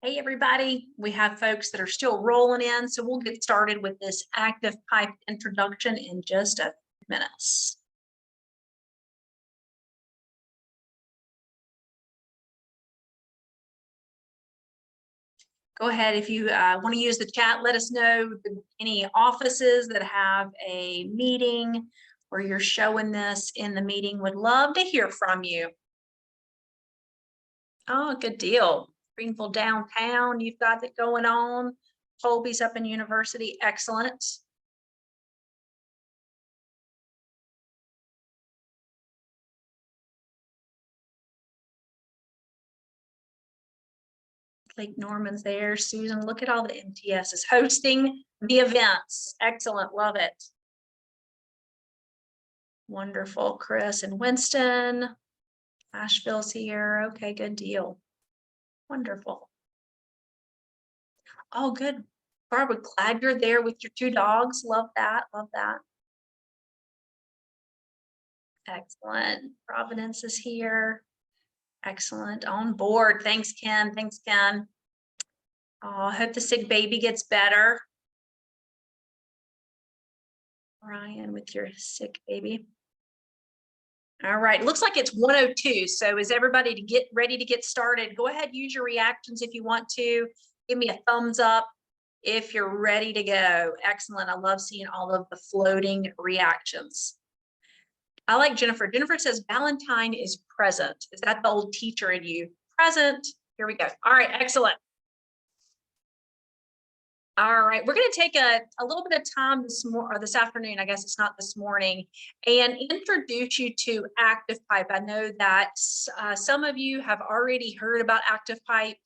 Hey, everybody. We have folks that are still rolling in, so we'll get started with this ActivePipe introduction in just a few minutes. Go ahead if you want to use the chat. Let us know any offices that have a meeting or you're showing this in the meeting. Would love to hear from you. Oh, good deal. Greenville downtown, you've got it going on. Colby's up in University. Excellent. Lake Norman's there. Susan, look at all the MTS is hosting the events. Excellent. Love it. Wonderful. Chris and Winston. Asheville's here. Okay, good deal. Wonderful. Oh, good. Barbara, glad you're there with your two dogs. Love that. Love that. Excellent. Providence is here. Excellent. On board. Thanks, Ken. Thanks, Ken. Oh, I hope the sick baby gets better. Ryan with your sick baby. All right, looks like it's 1:02. So is everybody to get ready to get started? Go ahead, use your reactions if you want to. Give me a thumbs up if you're ready to go. Excellent. I love seeing all of the floating reactions. I like Jennifer. Jennifer says Valentine is present. Is that the old teacher in you? Present. Here we go. All right, excellent. All right, we're going to take a little bit of time this afternoon, I guess it's not this morning, and introduce you to ActivePipe. I know that some of you have already heard about ActivePipe,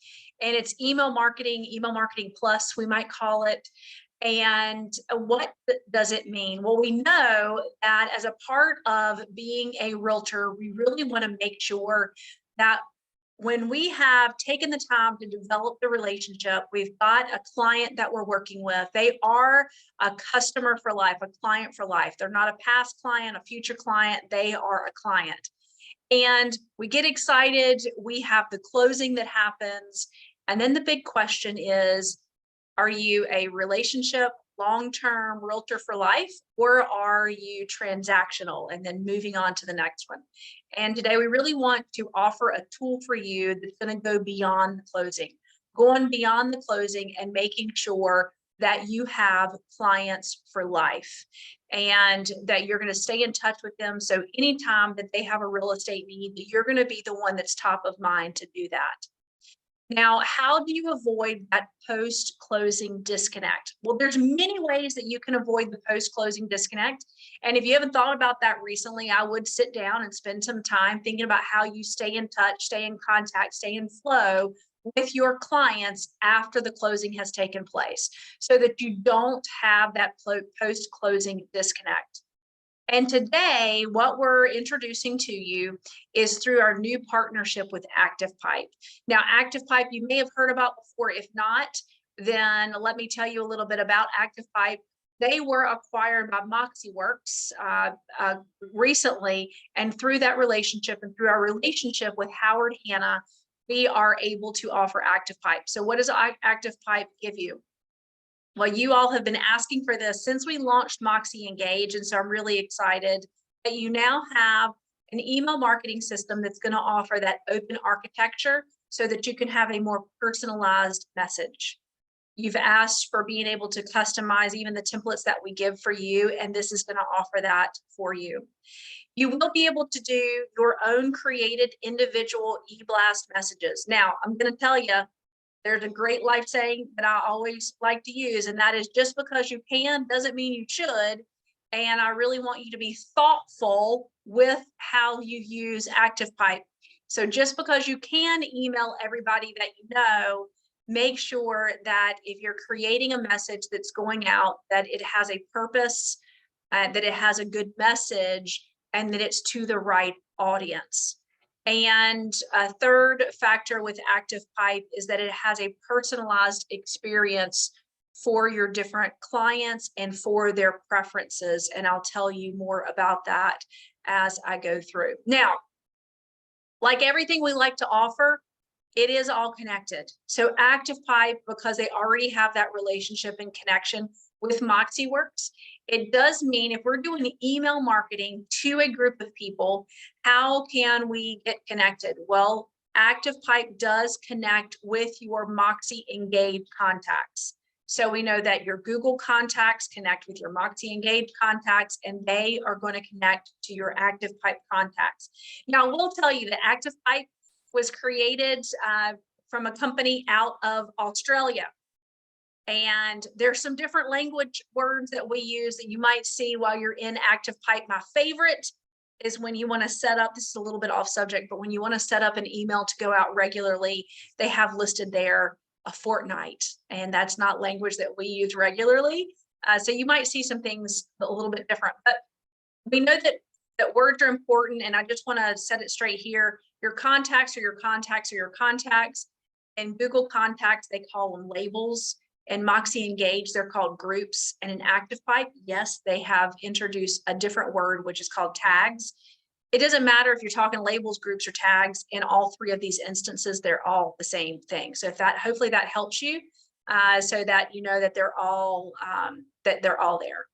and it's email marketing plus, we might call it. And what does it mean? Well, we know that as a part of being a realtor, we really want to make sure that when we have taken the time to develop the relationship, we've got a client that we're working with. They are a customer for life, a client for life. They're not a past client, a future client. They are a client. And we get excited. We have the closing that happens. And then the big question is, are you a relationship, long-term realtor for life, or are you transactional and then moving on to the next one? And today we really want to offer a tool for you that's going to go beyond the closing, going beyond the closing and making sure that you have clients for life and that you're going to stay in touch with them. So anytime that they have a real estate need, you're going to be the one that's top of mind to do that. Now, how do you avoid that post-closing disconnect? Well, there's many ways that you can avoid the post-closing disconnect. And if you haven't thought about that recently, I would sit down and spend some time thinking about how you stay in touch, stay in contact, stay in flow with your clients after the closing has taken place so that you don't have that post-closing disconnect. And today, what we're introducing to you is through our new partnership with ActivePipe. Now, ActivePipe, you may have heard about before. If not, then let me tell you a little bit about ActivePipe. They were acquired by MoxieWorks recently, and through that relationship and through our relationship with Howard Hanna, we are able to offer ActivePipe. So what does ActivePipe give you? Well, you all have been asking for this since we launched Moxie Engage, and so I'm really excited that you now have an email marketing system that's going to offer that open architecture so that you can have a more personalized message. You've asked for being able to customize even the templates that we give for you, and this is going to offer that for you. You will be able to do your own created individual e-blast messages. Now, I'm going to tell you, there's a great life saying that I always like to use, and that is just because you can doesn't mean you should. And I really want you to be thoughtful with how you use ActivePipe. So just because you can email everybody that you know, make sure that if you're creating a message that's going out, that it has a purpose, that it has a good message, and that it's to the right audience. And a third factor with ActivePipe is that it has a personalized experience for your different clients and for their preferences. And I'll tell you more about that as I go through. Now, like everything we like to offer, It is all connected. So ActivePipe, because they already have that relationship and connection with MoxieWorks, it does mean if we're doing email marketing to a group of people, how can we get connected? Well, ActivePipe does connect with your Moxie Engage contacts. So we know that your Google contacts connect with your Moxie Engage contacts, and they are going to connect to your ActivePipe contacts. Now, I will tell you that ActivePipe was created from a company out of Australia. And there's some different language words that we use that you might see while you're in ActivePipe. My favorite is when you want to set up, this is a little bit off subject, but when you want to set up an email to go out regularly, they have listed there a fortnight. And that's not language that we use regularly. So you might see some things a little bit different, but we know that words are important. And I just want to set it straight here. Your contacts are your contacts are your contacts. And Google contacts, they call them labels. And Moxie Engage, they're called groups. And in ActivePipe, yes, they have introduced a different word, which is called tags. It doesn't matter if you're talking labels, groups, or tags. In all three of these instances, they're all the same thing. So if that, hopefully that helps you, so that you know that they're all there.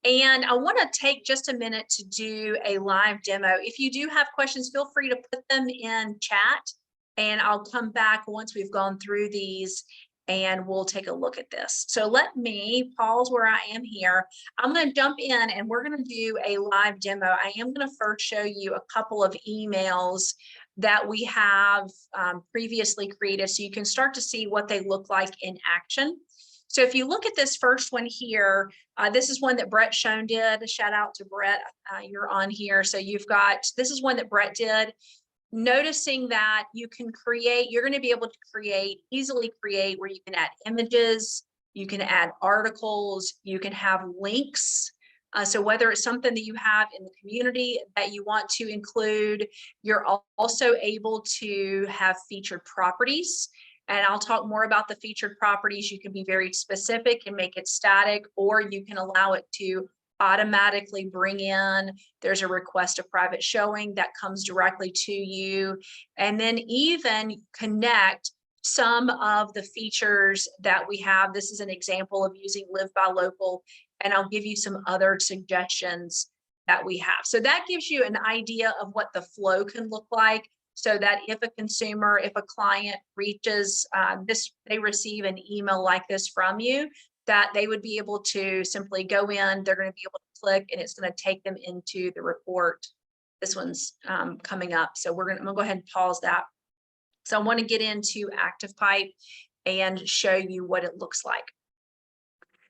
And I want to take just a minute to do a live demo. If you do have questions, feel free to put them in chat, and I'll come back once we've gone through these and we'll take a look at this. So let me pause where I am here. I'm going to jump in and we're going to do a live demo. I am going to first show you a couple of emails that we have previously created so you can start to see what they look like in action. So if you look at this first one here, this is one that Brett Schoen did. A shout out to Brett, you're on here. So you've got, this is one that Brett did. Noticing that you can create, you're going to be able to easily create where you can add images, you can add articles, you can have links. So whether it's something that you have in the community that you want to include, you're also able to have featured properties. And I'll talk more about the featured properties. You can be very specific and make it static, or you can allow it to automatically bring in, there's a request a private showing that comes directly to you, and then even connect some of the features that we have. This is an example of using Live by Local, and I'll give you some other suggestions that we have. So that gives you an idea of what the flow can look like, so that if a consumer, if a client reaches they receive an email like this from you, that they would be able to simply go in, they're going to be able to click, and it's going to take them into the report. This one's coming up. So I'm going to go ahead and pause that. So I want to get into ActivePipe and show you what it looks like.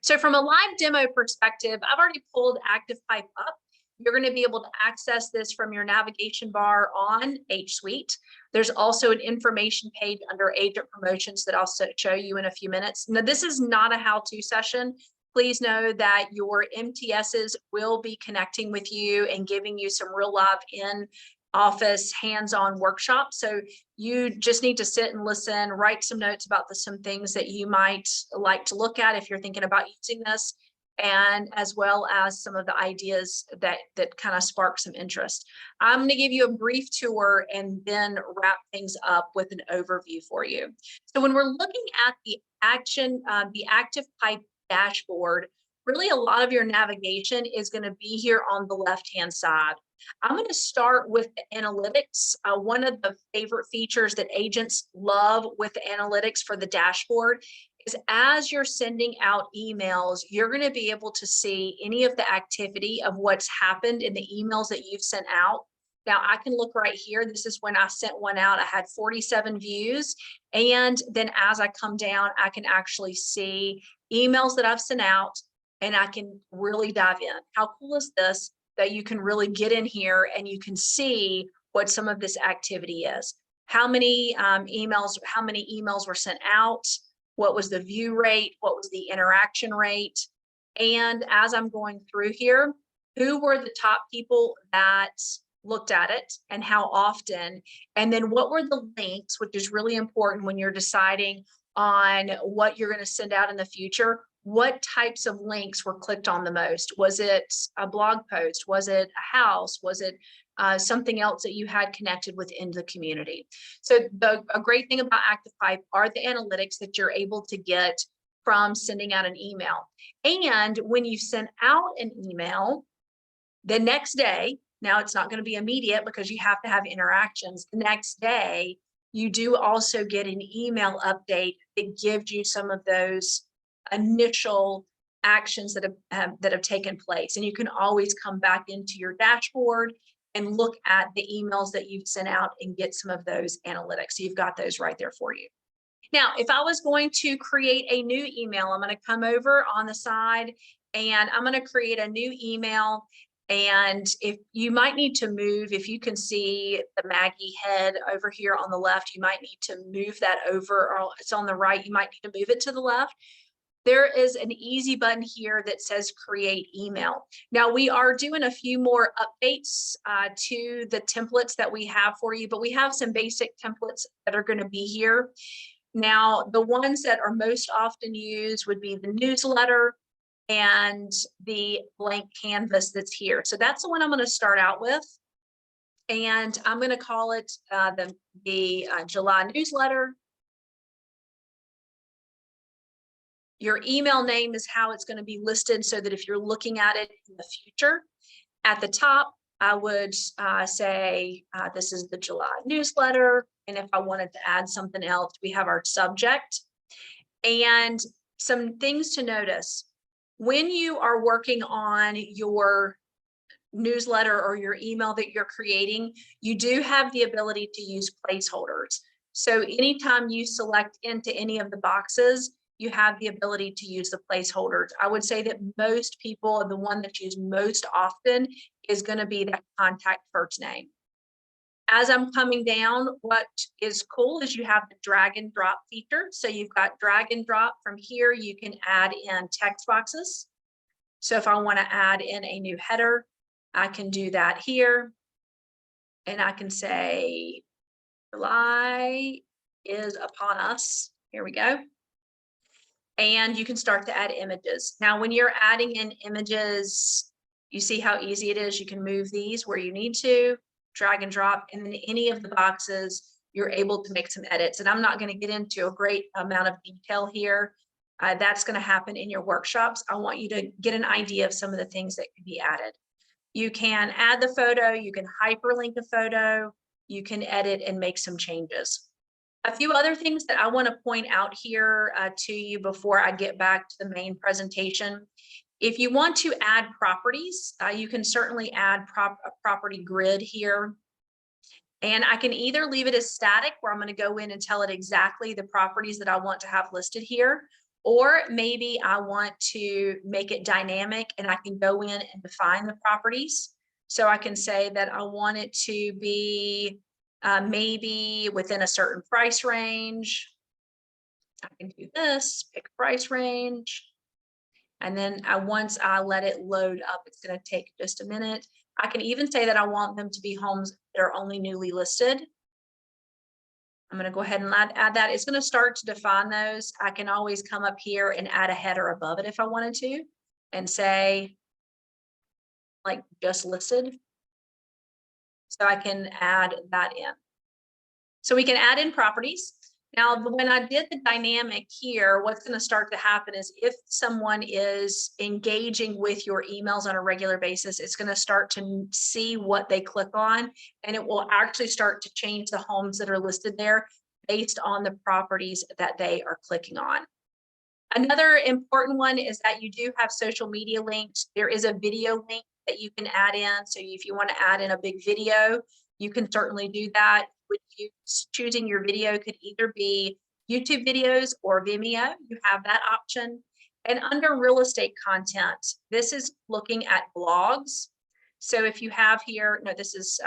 So from a live demo perspective, I've already pulled ActivePipe up. You're going to be able to access this from your navigation bar on HSuite. There's also an information page under agent promotions that I'll show you in a few minutes. Now, this is not a how-to session. Please know that your MTSs will be connecting with you and giving you some real live in-office hands-on workshops. So you just need to sit and listen, write some notes about some things that you might like to look at if you're thinking about using this, and as well as some of the ideas that kind of spark some interest. I'm going to give you a brief tour and then wrap things up with an overview for you. So when we're looking at the ActivePipe dashboard, really a lot of your navigation is going to be here on the left-hand side. I'm going to start with the analytics. One of the favorite features that agents love with the analytics for the dashboard is as you're sending out emails, you're going to be able to see any of the activity of what's happened in the emails that you've sent out. Now I can look right here. This is when I sent one out. I had 47 views. And then as I come down, I can actually see emails that I've sent out, and I can really dive in. How cool is this, that you can really get in here and you can see what some of this activity is? How many emails were sent out? What was the view rate? What was the interaction rate? And as I'm going through here, who were the top people that looked at it and how often? And then what were the links, which is really important when you're deciding on what you're going to send out in the future. What types of links were clicked on the most? Was it a blog post? Was it a house? Was it something else that you had connected within the community. So a great thing about ActivePipe are the analytics that you're able to get from sending out an email. And when you send out an email, the next day, now it's not going to be immediate because you have to have interactions. The next day, you do also get an email update that gives you some of those initial actions that have taken place. And you can always come back into your dashboard and look at the emails that you've sent out and get some of those analytics. So you've got those right there for you. Now, if I was going to create a new email, I'm going to come over on the side and I'm going to create a new email. And if you might need to move, if you can see the Maggie head over here on the left, you might need to move that over, or it's on the right, you might need to move it to the left. There is an easy button here that says create email. Now we are doing a few more updates to the templates that we have for you, but we have some basic templates that are going to be here. Now, the ones that are most often used would be the newsletter and the blank canvas that's here. So that's the one I'm going to start out with. And I'm going to call it the July newsletter. Your email name is how it's going to be listed so that if you're looking at it in the future, at the top, I would say this is the July newsletter. And if I wanted to add something else, we have our subject. And some things to notice. When you are working on your newsletter or your email that you're creating, you do have the ability to use placeholders. So anytime you select into any of the boxes, you have the ability to use the placeholders. I would say that most people, the one that's used most often is going to be that contact first name. As I'm coming down, what is cool is you have the drag and drop feature. So you've got drag and drop from here. You can add in text boxes. So if I want to add in a new header, I can do that here. And I can say, July is upon us. Here we go. And you can start to add images. Now, when you're adding in images, you see how easy it is. You can move these where you need to, drag and drop, and then any of the boxes, you're able to make some edits. And I'm not going to get into a great amount of detail here. That's going to happen in your workshops. I want you to get an idea of some of the things that can be added. You can add the photo, you can hyperlink a photo, you can edit and make some changes. A few other things that I want to point out here to you before I get back to the main presentation. If you want to add properties, you can certainly add a property grid here. And I can either leave it as static, where I'm going to go in and tell it exactly the properties that I want to have listed here, or maybe I want to make it dynamic and I can go in and define the properties. So I can say that I want it to be maybe within a certain price range. I can do this, pick price range. And then once I let it load up, it's going to take just a minute. I can even say that I want them to be homes that are only newly listed. I'm going to go ahead and add that. It's going to start to define those. I can always come up here and add a header above it if I wanted to and say like just listed. So I can add that in. So we can add in properties. Now, when I did the dynamic here, what's going to start to happen is if someone is engaging with your emails on a regular basis, it's going to start to see what they click on, and it will actually start to change the homes that are listed there based on the properties that they are clicking on. Another important one is that you do have social media links. There is a video link that you can add in. So if you want to add in a big video, you can certainly do that. With you choosing your video could either be YouTube videos or Vimeo. You have that option. And under real estate content, this is looking at blogs. So if you have here, no, this is,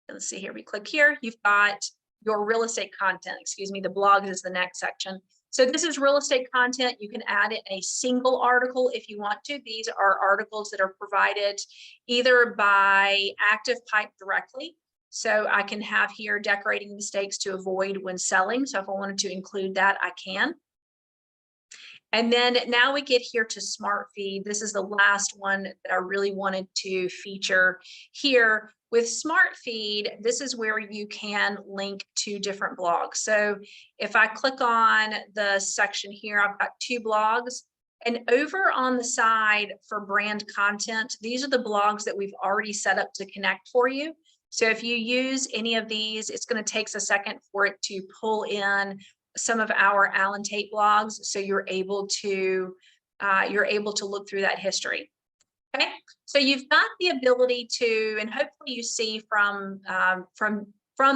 let's see here, we click here, you've got your real estate content, excuse me, the blogs is the next section. So this is real estate content. You can add in a single article if you want to. These are articles that are provided either by ActivePipe directly. So I can have here decorating mistakes to avoid when selling. So if I wanted to include that, I can. And then now we get here to Smart Feed. This is the last one that I really wanted to feature here, With Smart Feed, this is where you can link to different blogs. So if I click on the section here, I've got 2 blogs. And over on the side for brand content, these are the blogs that we've already set up to connect for you. So if you use any of these, it's going to take a second for it to pull in some of our Allen Tate blogs. So you're able to look through that history. Okay, so you've got the ability to, and hopefully you see from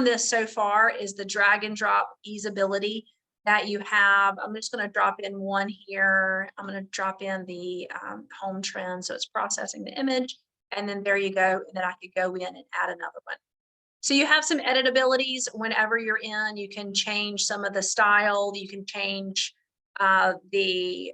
this so far is the drag and drop easeability that you have. I'm just going to drop in one here. I'm going to drop in the home trend. So it's processing the image, and then there you go. And then I could go in and add another one. So you have some editabilities whenever you're in. You can change some of the style. You can change the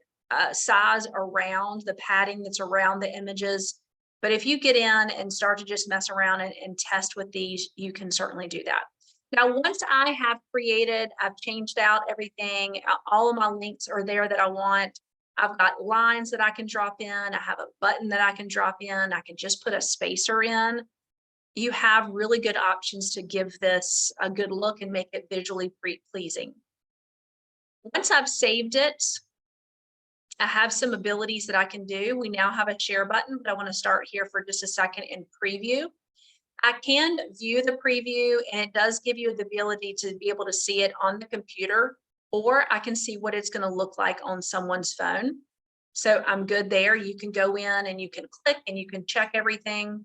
size around the padding that's around the images. But if you get in and start to just mess around and test with these, you can certainly do that. Now, once I have created, I've changed out everything, all of my links are there that I want. I've got lines that I can drop in. I have a button that I can drop in. I can just put a spacer in. You have really good options to give this a good look and make it visually pleasing. Once I've saved it, I have some abilities that I can do. We now have a share button, but I want to start here for just a second and preview. I can view the preview, and it does give you the ability to be able to see it on the computer, or I can see what it's going to look like on someone's phone. So I'm good there. You can go in and you can click and you can check everything.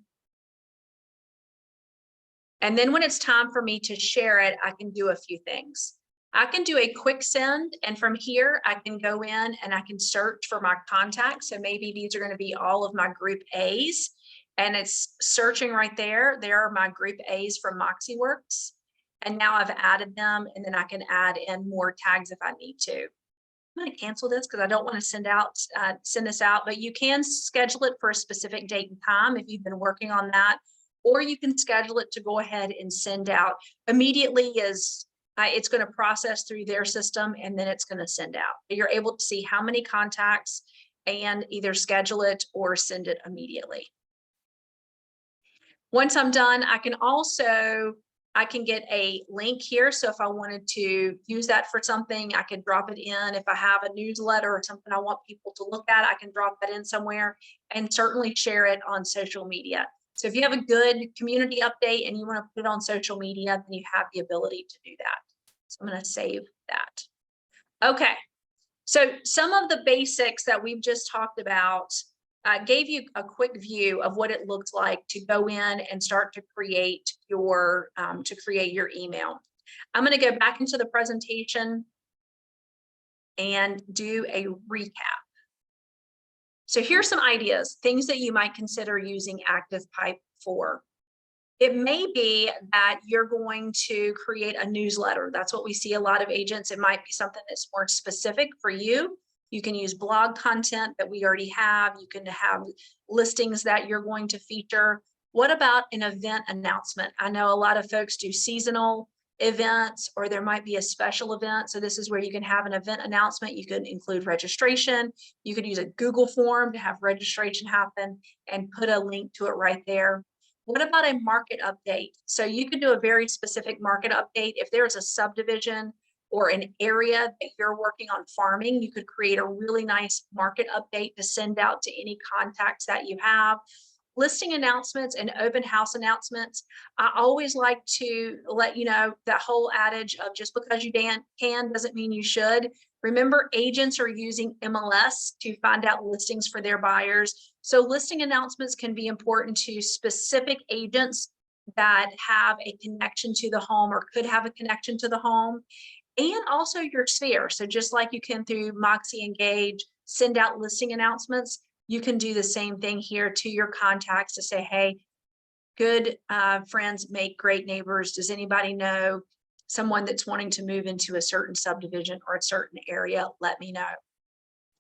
And then when it's time for me to share it, I can do a few things. I can do a quick send, and from here I can go in and I can search for my contacts. So maybe these are going to be all of my group A's, and it's searching right there. There are my group A's from MoxieWorks, and now I've added them, and then I can add in more tags if I need to. I'm going to cancel this because I don't want to send this out, but you can schedule it for a specific date and time if you've been working on that, or you can schedule it to go ahead and send out immediately as it's going to process through their system, and then it's going to send out. You're able to see how many contacts and either schedule it or send it immediately. Once I'm done, I can get a link here. So if I wanted to use that for something, I could drop it in. If I have a newsletter or something I want people to look at, I can drop that in somewhere and certainly share it on social media. So if you have a good community update and you want to put it on social media, then you have the ability to do that. So I'm going to save that. Okay. So some of the basics that we've just talked about gave you a quick view of what it looks like to go in and start to create your email. I'm going to go back into the presentation and do a recap. So here's some ideas, things that you might consider using ActivePipe for. It may be that you're going to create a newsletter. That's what we see a lot of agents. It might be something that's more specific for you. You can use blog content that we already have. You can have listings that you're going to feature. What about an event announcement? I know a lot of folks do seasonal events, or there might be a special event. So this is where you can have an event announcement. You can include registration. You could use a Google form to have registration happen and put a link to it right there. What about a market update? So you could do a very specific market update. If there's a subdivision or an area that you're working on farming, you could create a really nice market update to send out to any contacts that you have. Listing announcements and open house announcements. I always like to let you know that whole adage of just because you can doesn't mean you should. Remember, agents are using MLS to find out listings for their buyers. So listing announcements can be important to specific agents that have a connection to the home or could have a connection to the home, and also your sphere. So just like you can through Moxie Engage, send out listing announcements, you can do the same thing here to your contacts to say, hey, good friends make great neighbors. Does anybody know someone that's wanting to move into a certain subdivision or a certain area? Let me know.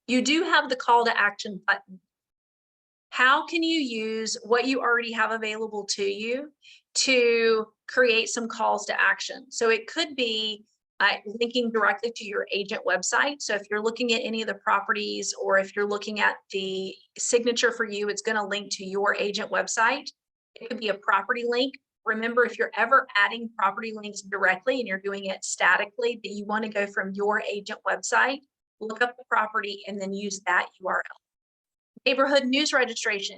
You do have the call to action button. How can you use what you already have available to you to create some calls to action? So it could be linking directly to your agent website. So if you're looking at any of the properties, or if you're looking at the signature for you, it's going to link to your agent website. It could be a property link. Remember, if you're ever adding property links directly and you're doing it statically, that you want to go from your agent website, look up the property, and then use that URL. Neighborhood news registration,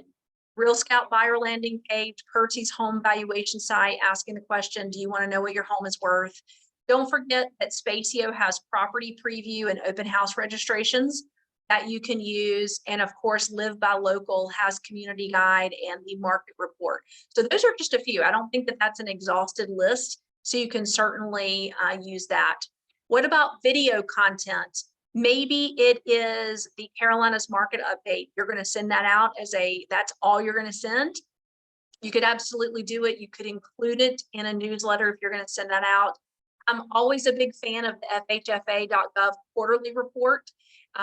Real Scout buyer landing page, Kirsty's home valuation site, asking the question, do you want to know what your home is worth? Don't forget that Spacio has property preview and open house registrations that you can use. And of course, Live by Local has community guide and the market report. So those are just a few. I don't think that that's an exhausted list. So you can certainly use that. What about video content? Maybe it is the Carolinas market update. You're going to send that out as that's all you're going to send. You could absolutely do it. You could include it in a newsletter if you're going to send that out. I'm always a big fan of the FHFA.gov quarterly report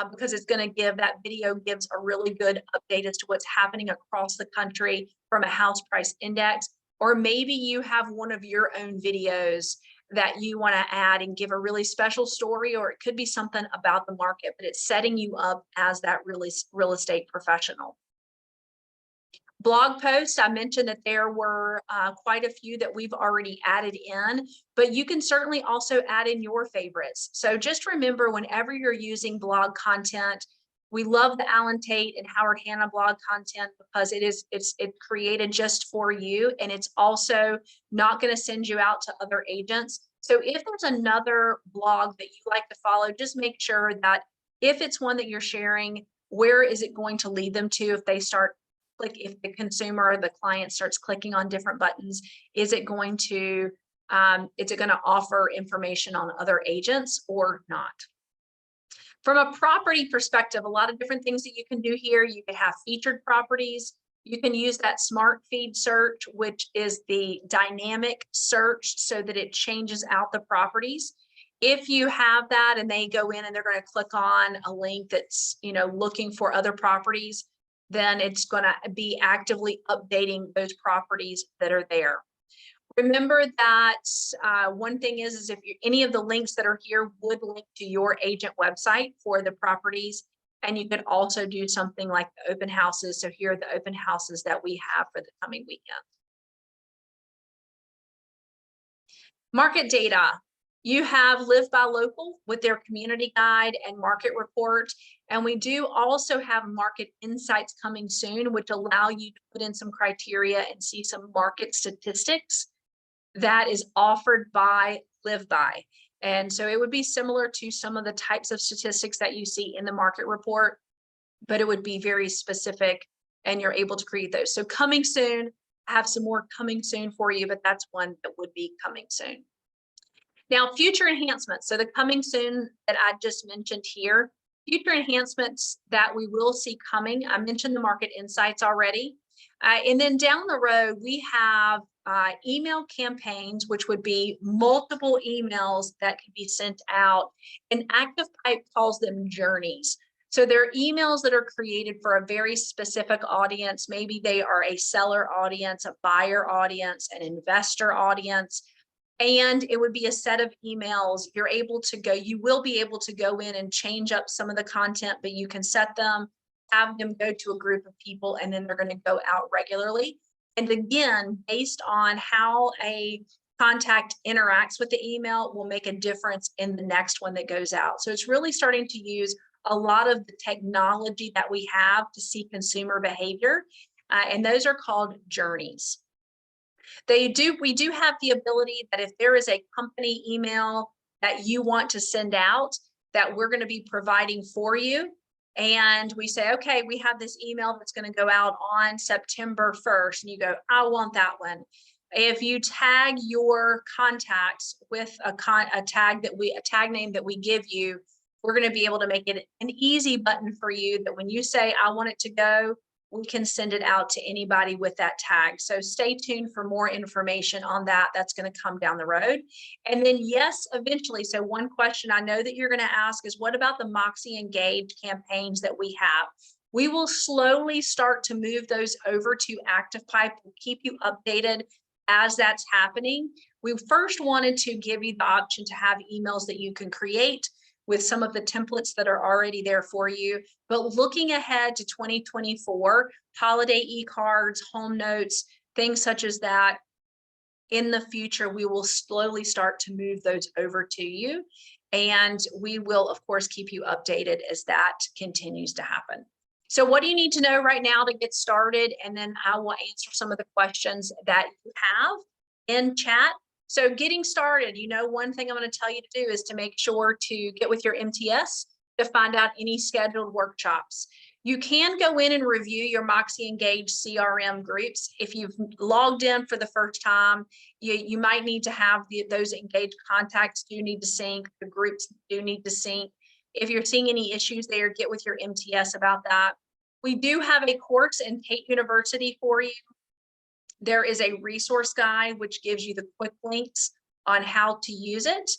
because it's going to give that video gives a really good update as to what's happening across the country from a house price index. Or maybe you have one of your own videos that you want to add and give a really special story, or it could be something about the market, but it's setting you up as that real estate professional. Blog posts, I mentioned that there were quite a few that we've already added in, but you can certainly also add in your favorites. So just remember, whenever you're using blog content, we love the Alan Tate and Howard Hanna blog content because it's created just for you, and it's also not going to send you out to other agents. So if there's another blog that you like to follow, just make sure that if it's one that you're sharing, where is it going to lead them to if they start if the consumer or the client starts clicking on different buttons? Is it going to offer information on other agents or not? From a property perspective, a lot of different things that you can do here. You could have featured properties. You can use that smart feed search, which is the dynamic search so that it changes out the properties. If you have that and they go in and they're going to click on a link that's, looking for other properties, then it's going to be actively updating those properties that are there. Remember that one thing is if any of the links that are here would link to your agent website for the properties, and you could also do something like the open houses. So here are the open houses that we have for the coming weekend. Market data. You have Live by Local with their community guide and market report. And we do also have market insights coming soon, which allow you to put in some criteria and see some market statistics that is offered by Live by. And so it would be similar to some of the types of statistics that you see in the market report, but it would be very specific and you're able to create those. So coming soon, I have some more coming soon for you, but that's one that would be coming soon. Now, future enhancements. So the coming soon that I just mentioned here, future enhancements that we will see coming. I mentioned the market insights already. And then down the road, we have email campaigns, which would be multiple emails that could be sent out. And ActivePipe calls them journeys. So they're emails that are created for a very specific audience. Maybe they are a seller audience, a buyer audience, an investor audience. And it would be a set of emails. You will be able to go in and change up some of the content, but you can set them, have them go to a group of people, and then they're going to go out regularly. And again, based on how a contact interacts with the email will make a difference in the next one that goes out. So it's really starting to use a lot of the technology that we have to see consumer behavior, and those are called journeys. We do have the ability that if there is a company email that you want to send out, that we're going to be providing for you. And we say, okay, we have this email that's going to go out on September 1st. And you go, I want that one. If you tag your contacts with a tag name that we give you, we're going to be able to make it an easy button for you that when you say, I want it to go, we can send it out to anybody with that tag. So stay tuned for more information on that. That's going to come down the road. And then yes, eventually. So one question I know that you're going to ask is, what about the Moxie Engaged campaigns that we have? We will slowly start to move those over to ActivePipe. We'll keep you updated as that's happening. We first wanted to give you the option to have emails that you can create with some of the templates that are already there for you. But looking ahead to 2024, holiday e-cards, home notes, things such as that. In the future, we will slowly start to move those over to you. And we will, of course, keep you updated as that continues to happen. So what do you need to know right now to get started? And then I will answer some of the questions that you have in chat. So getting started, one thing I'm going to tell you to do is to make sure to get with your MTS to find out any scheduled workshops. You can go in and review your Moxie Engage CRM groups. If you've logged in for the first time, you might need to have those engaged contacts do need to sync, the groups do need to sync. If you're seeing any issues there, get with your MTS about that. We do have a course in Tate University for you. There is a resource guide which gives you the quick links on how to use it.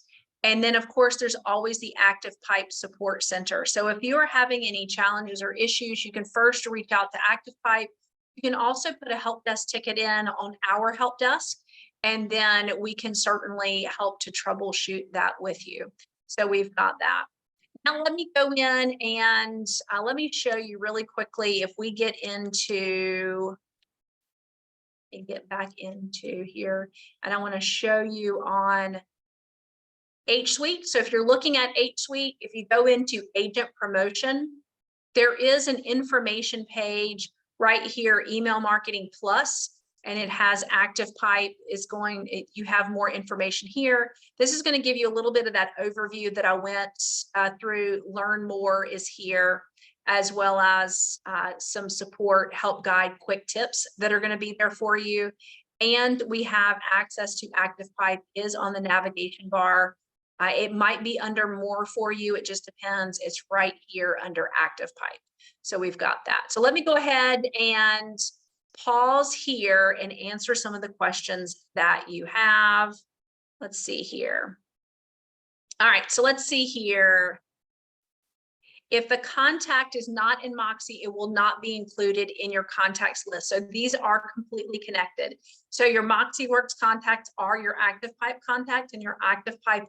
And then, of course, there's always the ActivePipe Support Center. So if you are having any challenges or issues, you can first reach out to ActivePipe. You can also put a help desk ticket in on our help desk, and then we can certainly help to troubleshoot that with you. So we've got that. Now let me go in and let me show you really quickly if we get into and get back into here, and I want to show you on H Suite. So if you're looking at H Suite, if you go into agent promotion, there is an information page right here, email marketing plus, and it has ActivePipe is going, you have more information here. This is going to give you a little bit of that overview that I went through. Learn more is here, as well as some support, help guide, quick tips that are going to be there for you. And we have access to ActivePipe is on the navigation bar. It might be under more for you. It just depends. It's right here under ActivePipe. So we've got that. So let me go ahead and pause here and answer some of the questions that you have. Let's see here. All right, so let's see here. If the contact is not in Moxie, it will not be included in your contacts list. So these are completely connected. So your MoxieWorks contacts are your ActivePipe contact, and your ActivePipe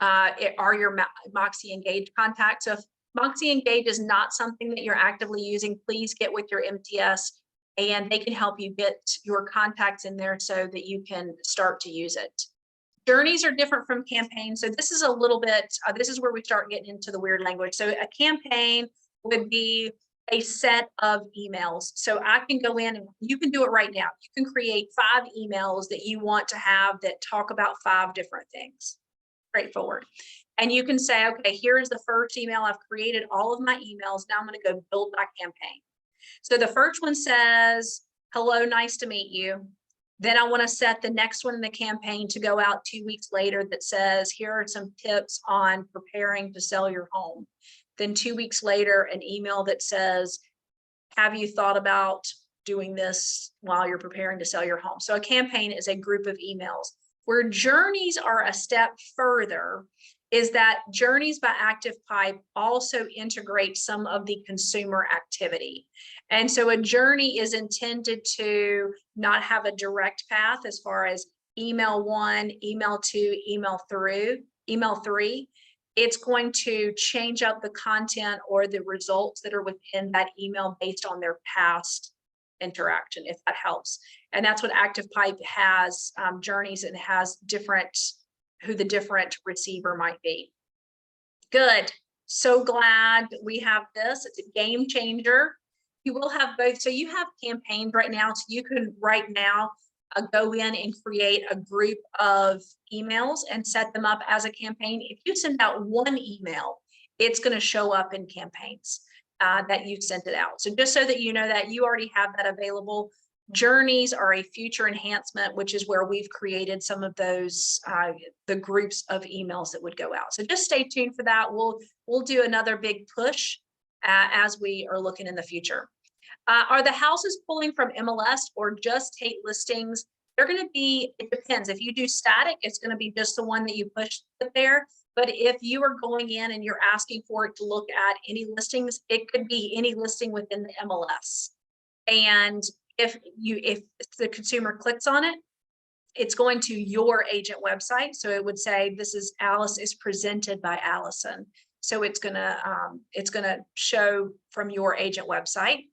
are your Moxie Engage contacts. So if Moxie Engage is not something that you're actively using, please get with your MTS and they can help you get your contacts in there so that you can start to use it. Journeys are different from campaigns. So this is a little bit, this is where we start getting into the weird language. So a campaign would be a set of emails. So I can go in and you can do it right now. You can create 5 emails that you want to have that talk about 5 different things. Straightforward. And you can say, okay, here is the first email. I've created all of my emails. Now I'm going to go build my campaign. So the first one says, hello, nice to meet you. Then I want to set the next one in the campaign to go out 2 weeks later that says, here are some tips on preparing to sell your home. Then 2 weeks later, an email that says, have you thought about doing this while you're preparing to sell your home? So a campaign is a group of emails. Where journeys are a step further is that Journeys by ActivePipe also integrate some of the consumer activity. And so a journey is intended to not have a direct path as far as email 1, email 2, email 3. It's going to change up the content or the results that are within that email based on their past interaction, if that helps. And that's what ActivePipe has, journeys, and has different, who the different receiver might be. Good. So glad we have this. It's a game changer. You will have both. So you have campaigns right now. So you can right now go in and create a group of emails and set them up as a campaign. If you send out one email, it's going to show up in campaigns that you sent it out. So just so that you know that you already have that available. Journeys are a future enhancement, which is where we've created some of those, the groups of emails that would go out. So just stay tuned for that. We'll do another big push as we are looking in the future. Are the houses pulling from MLS or just Tate listings? They're going to be, it depends. If you do static, it's going to be just the one that you push there. But if you are going in and you're asking for it to look at any listings, it could be any listing within the MLS. And if the consumer clicks on it, it's going to your agent website. So it would say, this is Alice is presented by Allison. So it's gonna show from your agent website.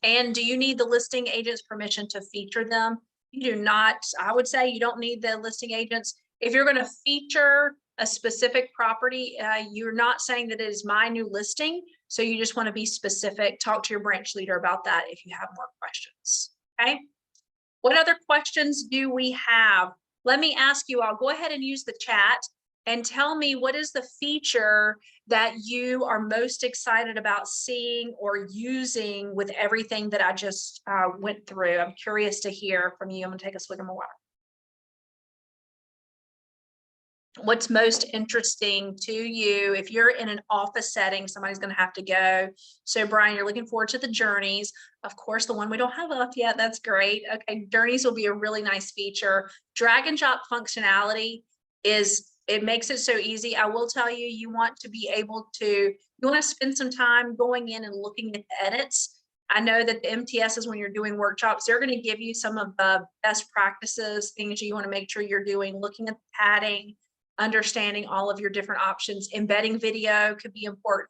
And do you need the listing agent's permission to feature them? You do not. I would say you don't need the listing agents. If you're going to feature a specific property, you're not saying that it is my new listing. So you just want to be specific. Talk to your branch leader about that if you have more questions. Okay. What other questions do we have? Let me ask you, I'll go ahead and use the chat and tell me what is the feature that you are most excited about seeing or using with everything that I just went through. I'm curious to hear from you. I'm gonna take a swig of my water. What's most interesting to you? If you're in an office setting, somebody's going to have to go. So Brian, you're looking forward to the journeys. Of course, the one we don't have up yet. That's great. Okay, journeys will be a really nice feature. Drag and drop functionality it makes it so easy. I will tell you, you want to be able to, you want to spend some time going in and looking at the edits. I know that the MTSs, when you're doing workshops, they're going to give you some of the best practices, things you want to make sure you're doing, looking at the padding, understanding all of your different options. Embedding video could be important.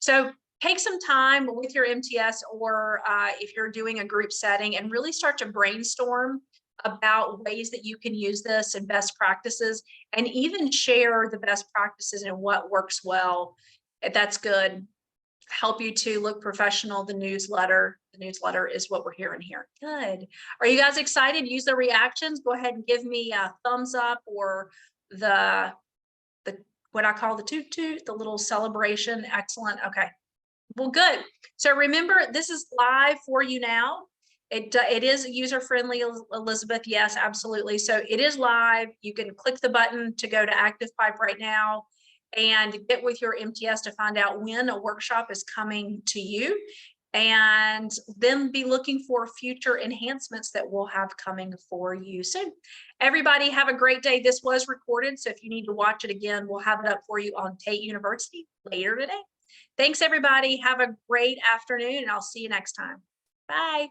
So take some time with your MTS or if you're doing a group setting and really start to brainstorm about ways that you can use this and best practices, and even share the best practices and what works well. That's good. Help you to look professional. The newsletter is what we're hearing here. Good. Are you guys excited? Use the reactions. Go ahead and give me a thumbs up or the what I call the toot, the little celebration. Excellent. Okay. Well, good. So remember, this is live for you now. It is user friendly, Elizabeth. Yes, absolutely. So it is live. You can click the button to go to ActivePipe right now and get with your MTS to find out when a workshop is coming to you, and then be looking for future enhancements that we'll have coming for you soon. Everybody have a great day. This was recorded, so if you need to watch it again, we'll have it up for you on Tate University later today. Thanks, everybody. Have a great afternoon, and I'll see you next time. Bye.